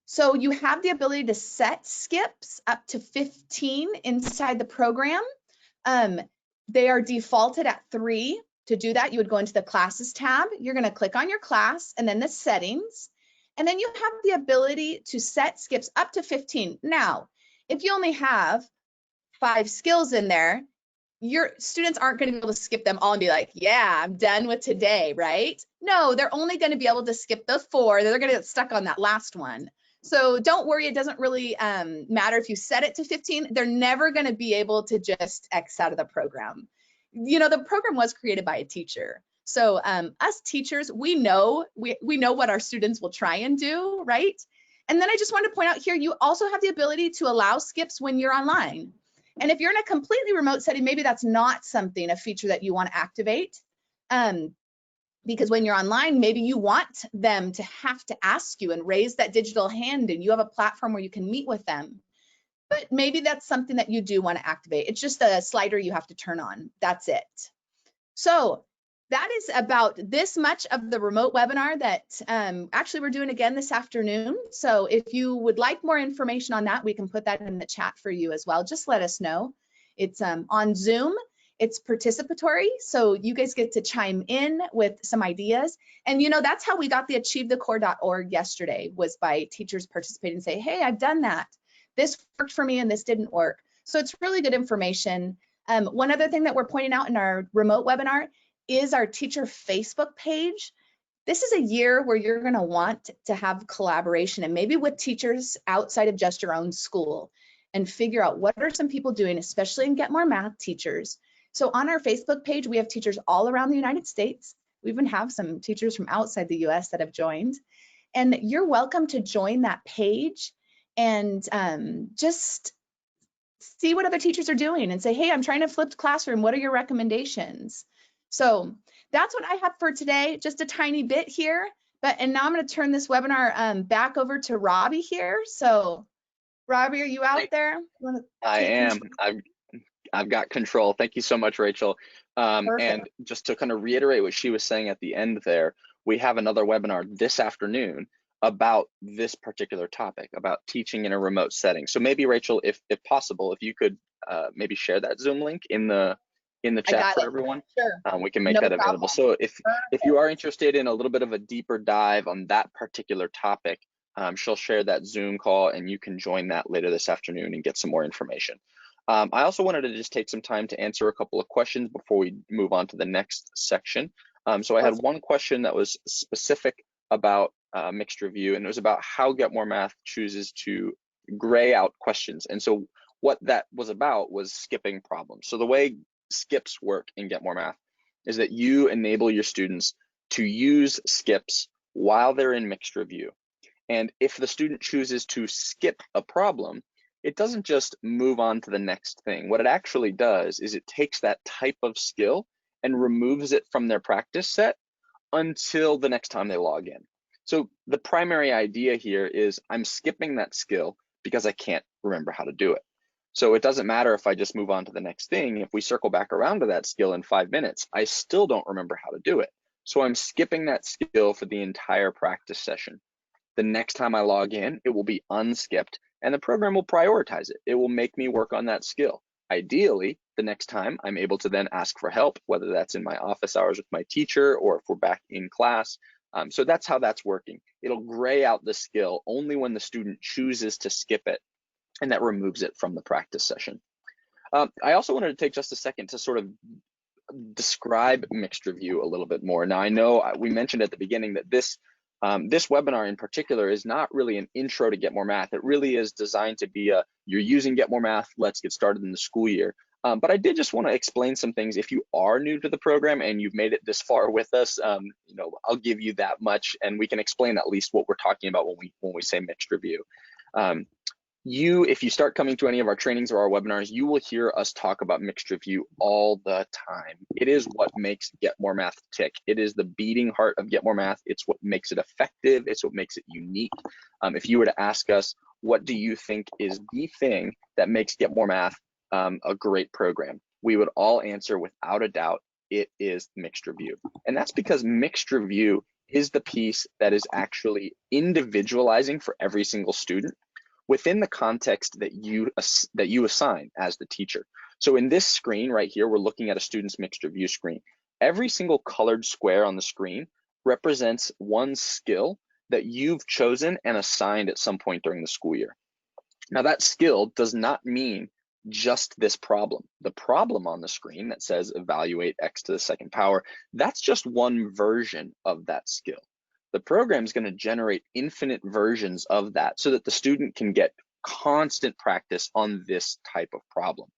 So you have the ability to set skips up to 15 inside the program. They are defaulted at 3. To do that, you would go into the classes tab. You're going to click on your class and then the settings. And then you have the ability to set skips up to 15. Now, if you only have 5 skills in there, your students aren't going to be able to skip them all and be like, yeah, I'm done with today, right? No, they're only going to be able to skip the 4. They're going to get stuck on that last one. So don't worry, it doesn't really matter if you set it to 15. They're never going to be able to just X out of the program. You know, the program was created by a teacher. So us teachers, we know what our students will try and do, right? And then I just wanted to point out here, you also have the ability to allow skips when you're online. And if you're in a completely remote setting, maybe that's not a feature that you want to activate. Because when you're online, maybe you want them to have to ask you and raise that digital hand, and you have a platform where you can meet with them. But maybe that's something that you do want to activate. It's just a slider you have to turn on. That's it. So that is about this much of the remote webinar that actually we're doing again this afternoon. So if you would like more information on that, we can put that in the chat for you as well. Just let us know. It's on Zoom. It's participatory, so you guys get to chime in with some ideas. And you know, that's how we got the achievethecore.org yesterday, was by teachers participating and say, hey, I've done that. This worked for me and this didn't work. So it's really good information. One other thing that we're pointing out in our remote webinar is our teacher Facebook page. this is a year where you're going to want to have collaboration and maybe with teachers outside of just your own school and figure out what are some people doing, especially in Get More Math teachers. So on our Facebook page, we have teachers all around the United States. We even have some teachers from outside the US that have joined. And you're welcome to join that page and just see what other teachers are doing and say, hey, I'm trying a flipped classroom. What are your recommendations? So that's what I have for today, just a tiny bit here. And now I'm going to turn this webinar back over to Robbie here. So Robbie, are you out there? You want to I take am. control? I've got control. Thank you so much, Rachel. Perfect. And just to kind of reiterate what she was saying at the end there, we have another webinar this afternoon about this particular topic, about teaching in a remote setting. So maybe Rachel, if possible, if you could maybe share that Zoom link in the I chat got for it. everyone, Sure. we can make No that available. problem. So if you are interested in a little bit of a deeper dive on that particular topic, she'll share that Zoom call and you can join that later this afternoon and get some more information. I also wanted to just take some time to answer a couple of questions before we move on to the next section. So I had one question that was specific about mixed review, and it was about how Get More Math chooses to gray out questions. And so what that was about was skipping problems. So the way skips work in Get More Math is that you enable your students to use skips while they're in mixed review. And if the student chooses to skip a problem, it doesn't just move on to the next thing. What it actually does is it takes that type of skill and removes it from their practice set until the next time they log in. So the primary idea here is I'm skipping that skill because I can't remember how to do it. So it doesn't matter if I just move on to the next thing. If we circle back around to that skill in 5 minutes, I still don't remember how to do it. So I'm skipping that skill for the entire practice session. The next time I log in, it will be unskipped and the program will prioritize it. It will make me work on that skill. Ideally, the next time I'm able to then ask for help, whether that's in my office hours with my teacher or if we're back in class. So that's how that's working. It'll gray out the skill only when the student chooses to skip it, and that removes it from the practice session. I also wanted to take just a second to sort of describe mixed review a little bit more. Now, I know we mentioned at the beginning that this webinar in particular is not really an intro to Get More Math. It really is designed to be you're using Get More Math, let's get started in the school year. But I did just want to explain some things. If you are new to the program and you've made it this far with us, I'll give you that much, and we can explain at least what we're talking about when we say mixed review. If you start coming to any of our trainings or our webinars, you will hear us talk about mixed review all the time. It is what makes Get More Math tick. It is the beating heart of Get More Math. It's what makes it effective. It's what makes it unique. If you were to ask us, what do you think is the thing that makes Get More Math a great program? We would all answer without a doubt, it is mixed review. And that's because mixed review is the piece that is actually individualizing for every single student within the context that you assign as the teacher. So in this screen right here, we're looking at a student's mixed review screen. Every single colored square on the screen represents one skill that you've chosen and assigned at some point during the school year. Now that skill does not mean just this problem. The problem on the screen that says evaluate x to the second power, that's just one version of that skill. The program is going to generate infinite versions of that so that the student can get constant practice on this type of problem.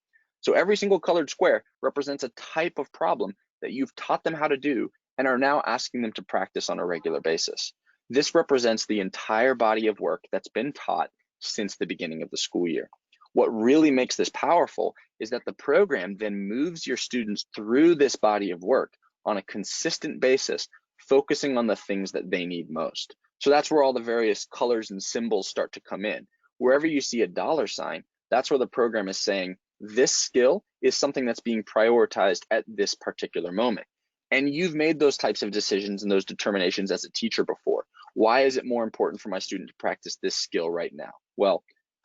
So every single colored square represents a type of problem that you've taught them how to do and are now asking them to practice on a regular basis. This represents the entire body of work that's been taught since the beginning of the school year. What really makes this powerful is that the program then moves your students through this body of work on a consistent basis, focusing on the things that they need most. So that's where all the various colors and symbols start to come in. Wherever you see a dollar sign, that's where the program is saying this skill is something that's being prioritized at this particular moment. And you've made those types of decisions and those determinations as a teacher before. Why is it more important for my student to practice this skill right now? Well,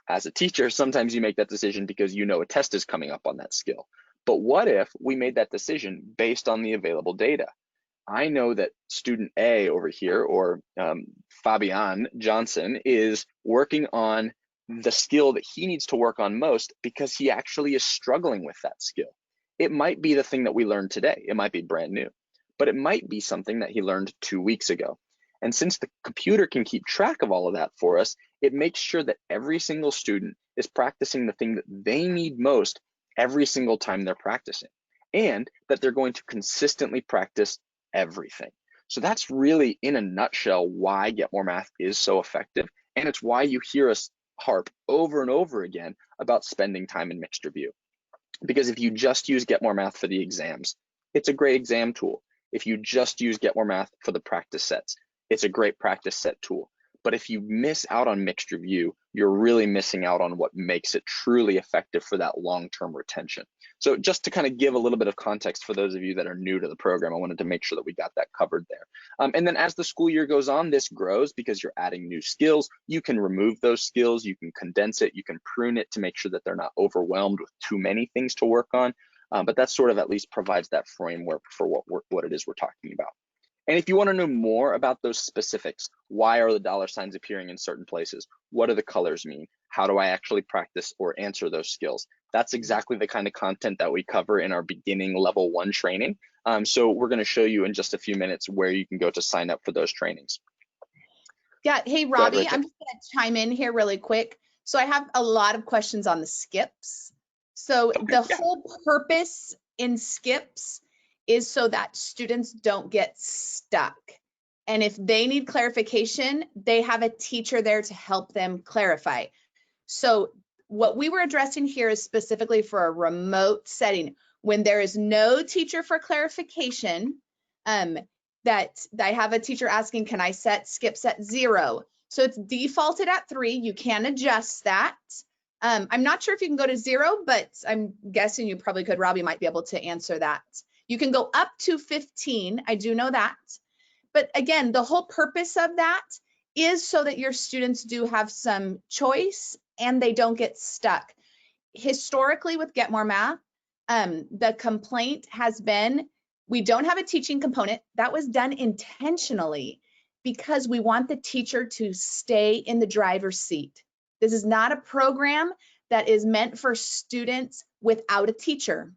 as a teacher, sometimes you make that decision because you know a test is coming up on that skill. But what if we made that decision based on the available data? I know that student A over here, or Fabian Johnson, is working on the skill that he needs to work on most because he actually is struggling with that skill. It might be the thing that we learned today. It might be brand new. but it might be something that he learned 2 weeks ago. And since the computer can keep track of all of that for us, it makes sure that every single student is practicing the thing that they need most every single time they're practicing, and that they're going to consistently practice everything. So that's really, in a nutshell, why Get More Math is so effective. And it's why you hear us harp over and over again about spending time in mixed review. Because if you just use Get More Math for the exams, it's a great exam tool. If you just use Get More Math for the practice sets, it's a great practice set tool. But if you miss out on mixed review, you're really missing out on what makes it truly effective for that long-term retention. So just to kind of give a little bit of context for those of you that are new to the program, I wanted to make sure that we got that covered there. And then as the school year goes on, this grows because you're adding new skills. You can remove those skills, you can condense it, you can prune it to make sure that they're not overwhelmed with too many things to work on. But that sort of at least provides that framework for what it is we're talking about. And if you want to know more about those specifics, why are the dollar signs appearing in certain places? What do the colors mean? How do I actually practice or answer those skills? That's exactly the kind of content that we cover in our beginning level 1 training. So we're going to show you in just a few minutes where you can go to sign up for those trainings. Yeah. Hey, Go ahead, Robbie, Rachel. I'm just going to chime in here really quick. So I have a lot of questions on the skips. So Okay, the yeah. whole purpose in skips is so that students don't get stuck. And if they need clarification, they have a teacher there to help them clarify. So what we were addressing here is specifically for a remote setting when there is no teacher for clarification. That I have a teacher asking, can I set skips at 0? So it's defaulted at 3. You can adjust that. I'm not sure if you can go to 0, but I'm guessing you probably could. Robbie might be able to answer that. You can go up to 15. I do know that. But again, the whole purpose of that is so that your students do have some choice and they don't get stuck. Historically with Get More Math, the complaint has been, we don't have a teaching component. That was done intentionally because we want the teacher to stay in the driver's seat. This is not a program that is meant for students without a teacher.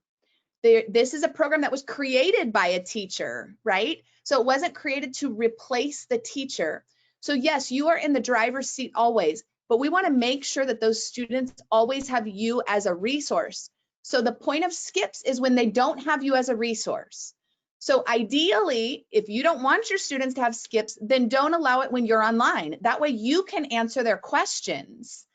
This is a program that was created by a teacher, right? So it wasn't created to replace the teacher. So yes, you are in the driver's seat always, but we want to make sure that those students always have you as a resource. So the point of skips is when they don't have you as a resource. So ideally, if you don't want your students to have skips, then don't allow it when you're online. That way you can answer their questions.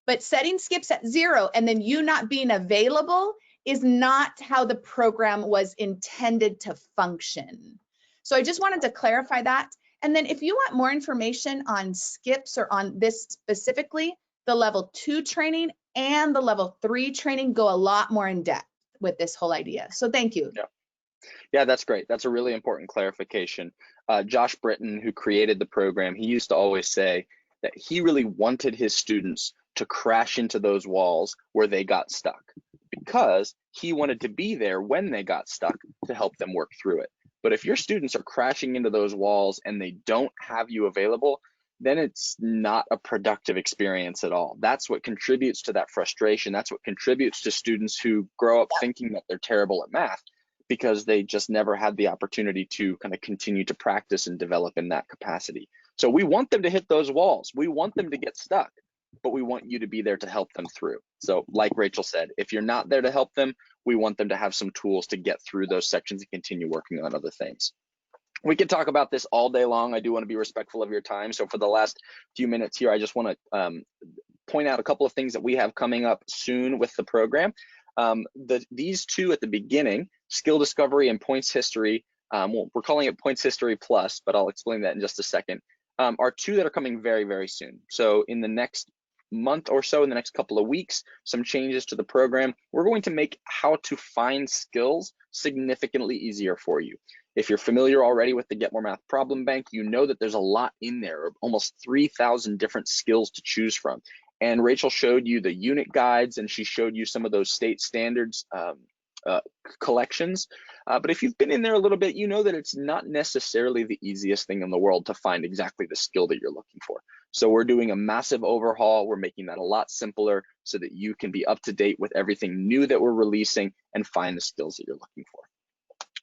But setting skips at 0 and then you not being available is not how the program was intended to function. So I just wanted to clarify that. And then if you want more information on skips or on this specifically, the level 2 training and the level 3 training go a lot more in depth with this whole idea. So thank you. Yeah, that's great. That's a really important clarification. Josh Britton, who created the program, he used to always say that he really wanted his students to crash into those walls where they got stuck, because he wanted to be there when they got stuck to help them work through it. But if your students are crashing into those walls and they don't have you available, then it's not a productive experience at all. That's what contributes to that frustration. That's what contributes to students who grow up thinking that they're terrible at math, because they just never had the opportunity to kind of continue to practice and develop in that capacity. So we want them to hit those walls. We want them to get stuck, but we want you to be there to help them through. So like Rachel said, if you're not there to help them, we want them to have some tools to get through those sections and continue working on other things. We could talk about this all day long. I do want to be respectful of your time. So for the last few minutes here, I just want to point out a couple of things that we have coming up soon with the program. These two at the beginning, skill discovery and points history, well, we're calling it points history plus, but I'll explain that in just a second, are two that are coming very, very soon. So in the next month or so, in the next couple of weeks, some changes to the program. We're going to make how to find skills significantly easier for you. If you're familiar already with the Get More Math Problem Bank, you know that there's a lot in there, almost 3,000 different skills to choose from. And Rachel showed you the unit guides, and she showed you some of those state standards collections. But if you've been in there a little bit, you know that it's not necessarily the easiest thing in the world to find exactly the skill that you're looking for. So we're doing a massive overhaul. We're making that a lot simpler so that you can be up to date with everything new that we're releasing and find the skills that you're looking for.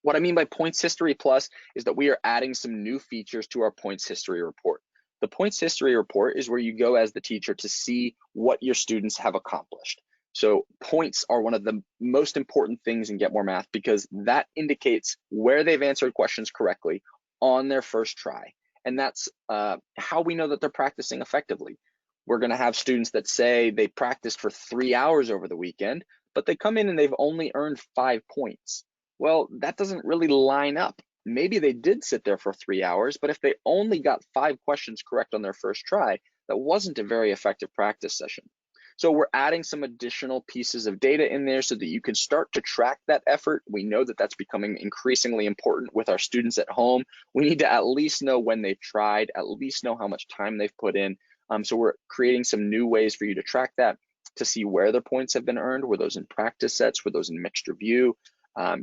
What I mean by Points History Plus is that we are adding some new features to our Points History report. The Points History report is where you go as the teacher to see what your students have accomplished. So points are one of the most important things in Get More Math because that indicates where they've answered questions correctly on their first try. And that's how we know that they're practicing effectively. We're going to have students that say they practiced for 3 hours over the weekend, but they come in and they've only earned 5 points. Well, that doesn't really line up. Maybe they did sit there for 3 hours, but if they only got 5 questions correct on their first try, that wasn't a very effective practice session. So we're adding some additional pieces of data in there so that you can start to track that effort. We know that that's becoming increasingly important with our students at home. We need to at least know when they've tried, at least know how much time they've put in. So we're creating some new ways for you to track that, to see where their points have been earned. Were those in practice sets? Were those in mixed review?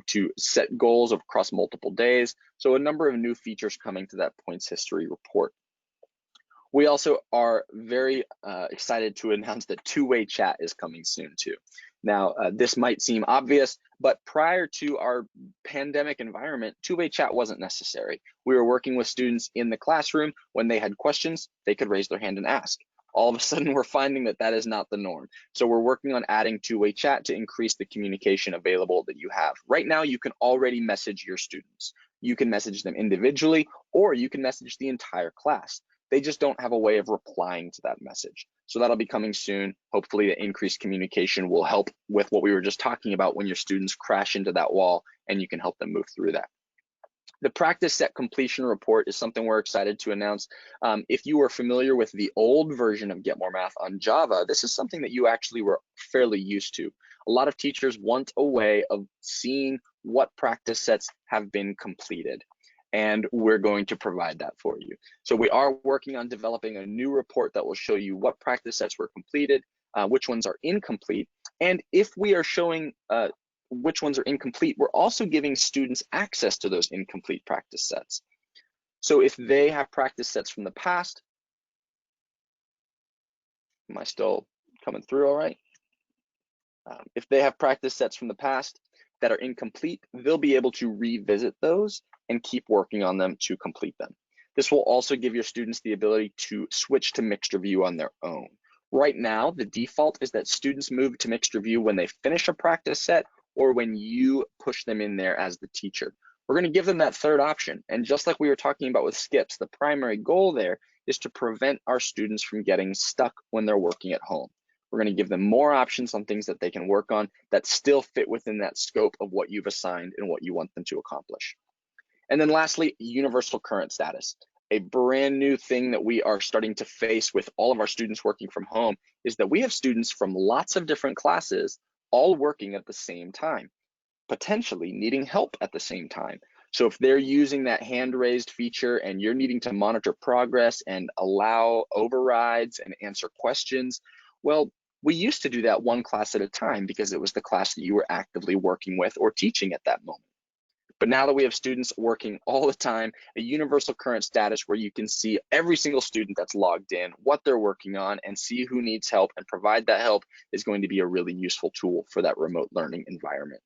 To set goals across multiple days. So a number of new features coming to that points history report. We also are very excited to announce that two-way chat is coming soon too. Now, this might seem obvious, but prior to our pandemic environment, two-way chat wasn't necessary. We were working with students in the classroom. When they had questions, they could raise their hand and ask. All of a sudden, we're finding that that is not the norm. So we're working on adding two-way chat to increase the communication available that you have. Right now, you can already message your students. You can message them individually, or you can message the entire class. They just don't have a way of replying to that message. So that'll be coming soon. Hopefully the increased communication will help with what we were just talking about when your students crash into that wall and you can help them move through that. The practice set completion report is something we're excited to announce. If you are familiar with the old version of Get More Math on Java, this is something that you actually were fairly used to. A lot of teachers want a way of seeing what practice sets have been completed, and we're going to provide that for you. So we are working on developing a new report that will show you what practice sets were completed, which ones are incomplete, and if we are showing which ones are incomplete, we're also giving students access to those incomplete practice sets. So if they have practice sets from the past, am I still coming through all right? If they have practice sets from the past that are incomplete, they'll be able to revisit those and keep working on them to complete them. This will also give your students the ability to switch to mixed review on their own. Right now, the default is that students move to mixed review when they finish a practice set or when you push them in there as the teacher. We're going to give them that third option. And just like we were talking about with skips, the primary goal there is to prevent our students from getting stuck when they're working at home. We're going to give them more options on things that they can work on that still fit within that scope of what you've assigned and what you want them to accomplish. And then lastly, universal current status. A brand new thing that we are starting to face with all of our students working from home is that we have students from lots of different classes all working at the same time, potentially needing help at the same time. So if they're using that hand raised feature and you're needing to monitor progress and allow overrides and answer questions, well, we used to do that one class at a time because it was the class that you were actively working with or teaching at that moment. But now that we have students working all the time, a universal current status where you can see every single student that's logged in, what they're working on, and see who needs help and provide that help is going to be a really useful tool for that remote learning environment.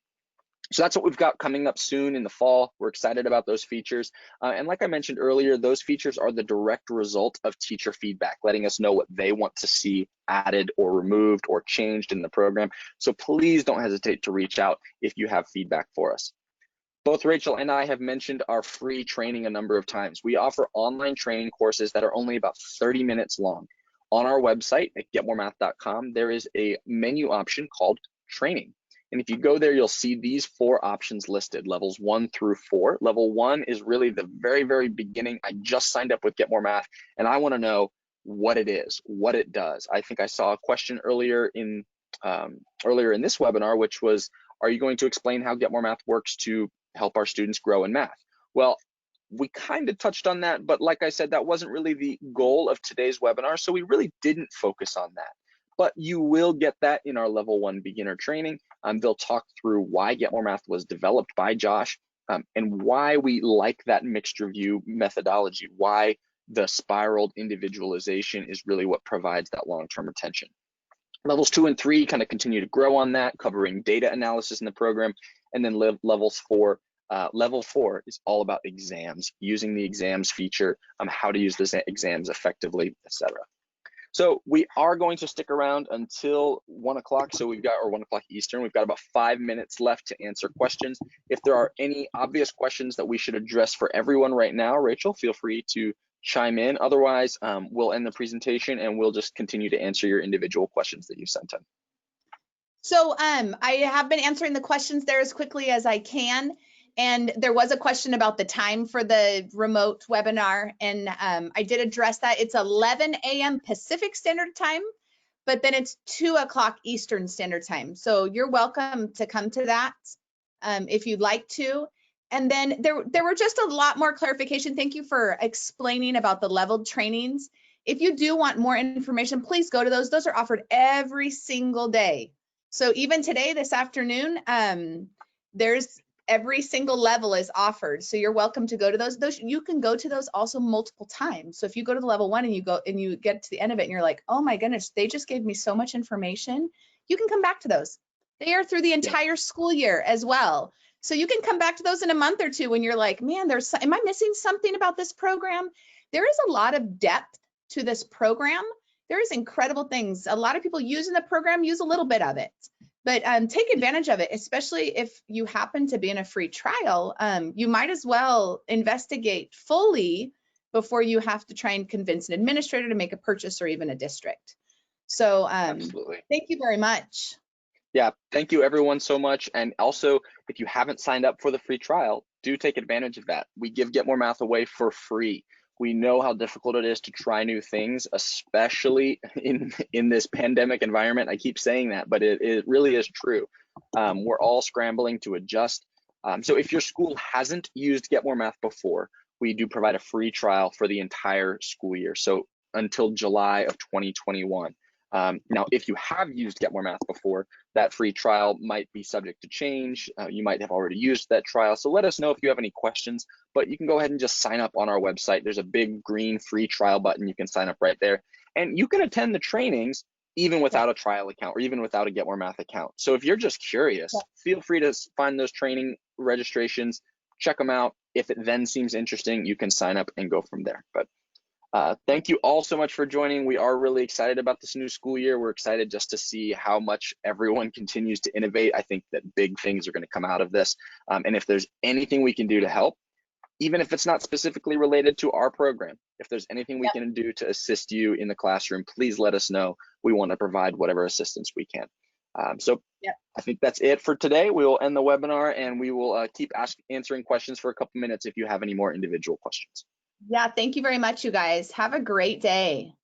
So that's what we've got coming up soon in the fall. We're excited about those features. And like I mentioned earlier, those features are the direct result of teacher feedback, letting us know what they want to see added or removed or changed in the program. So please don't hesitate to reach out if you have feedback for us. Both Rachel and I have mentioned our free training a number of times. We offer online training courses that are only about 30 minutes long. On our website at getmoremath.com, there is a menu option called training. And if you go there, you'll see these 4 options listed, levels 1 through 4. Level 1 is really the very, very beginning. I just signed up with Get More Math, and I want to know what it is, what it does. I think I saw a question earlier in this webinar, which was, are you going to explain how Get More Math works to help our students grow in math? Well, we kind of touched on that, but like I said, that wasn't really the goal of today's webinar, so we really didn't focus on that. But you will get that in our level 1 beginner training. They'll talk through why Get More Math was developed by Josh and why we like that mixed review methodology, why the spiraled individualization is really what provides that long-term retention. Levels 2 and 3 kind of continue to grow on that, covering data analysis in the program, and then levels 4 Level 4 is all about exams, using the exams feature, how to use the exams effectively, etc. So we are going to stick around until 1 o'clock. So we've got, or 1 o'clock Eastern, we've got about 5 minutes left to answer questions. If there are any obvious questions that we should address for everyone right now, Rachel, feel free to chime in. Otherwise, we'll end the presentation and we'll just continue to answer your individual questions that you sent in. So I have been answering the questions there as quickly as I can. And there was a question about the time for the remote webinar, and I did address that. It's 11 a.m. Pacific Standard Time, but then it's 2 o'clock Eastern Standard Time. So you're welcome to come to that if you'd like to. And then there were just a lot more clarification. Thank you for explaining about the leveled trainings. If you do want more information, please go to those. Those are offered every single day. So even today, this afternoon, there's every single level is offered. So you're welcome to go to those. You can go to those also multiple times. So if you go to the level 1 and you go and you get to the end of it and you're like, oh my goodness, they just gave me so much information, you can come back to those. They are through the entire school year as well. So you can come back to those in a month or two when you're like, man, am I missing something about this program? There is a lot of depth to this program. There is incredible things. A lot of people using the program use a little bit of it. But take advantage of it, especially if you happen to be in a free trial. You might as well investigate fully before you have to try and convince an administrator to make a purchase or even a district. So Absolutely. thank you very much. Yeah, thank you everyone so much. And also, if you haven't signed up for the free trial, do take advantage of that. We give Get More Math away for free. We know how difficult it is to try new things, especially in this pandemic environment. I keep saying that, but it really is true. We're all scrambling to adjust. So if your school hasn't used Get More Math before, we do provide a free trial for the entire school year. So until July of 2021. Now, if you have used Get More Math before, that free trial might be subject to change. You might have already used that trial. So let us know if you have any questions, but you can go ahead and just sign up on our website. There's a big green free trial button. You can sign up right there. And you can attend the trainings even without a trial account or even without a Get More Math account. So if you're just curious, feel free to find those training registrations, check them out. If it then seems interesting, you can sign up and go from there. But thank you all so much for joining. We are really excited about this new school year. We're excited just to see how much everyone continues to innovate. I think that big things are going to come out of this. And if there's anything we can do to help, even if it's not specifically related to our program, if there's anything we can do to assist you in the classroom, please let us know. We want to provide whatever assistance we can. I think that's it for today. We will end the webinar and we will keep answering questions for a couple minutes if you have any more individual questions. Yeah, thank you very much, you guys. Have a great day.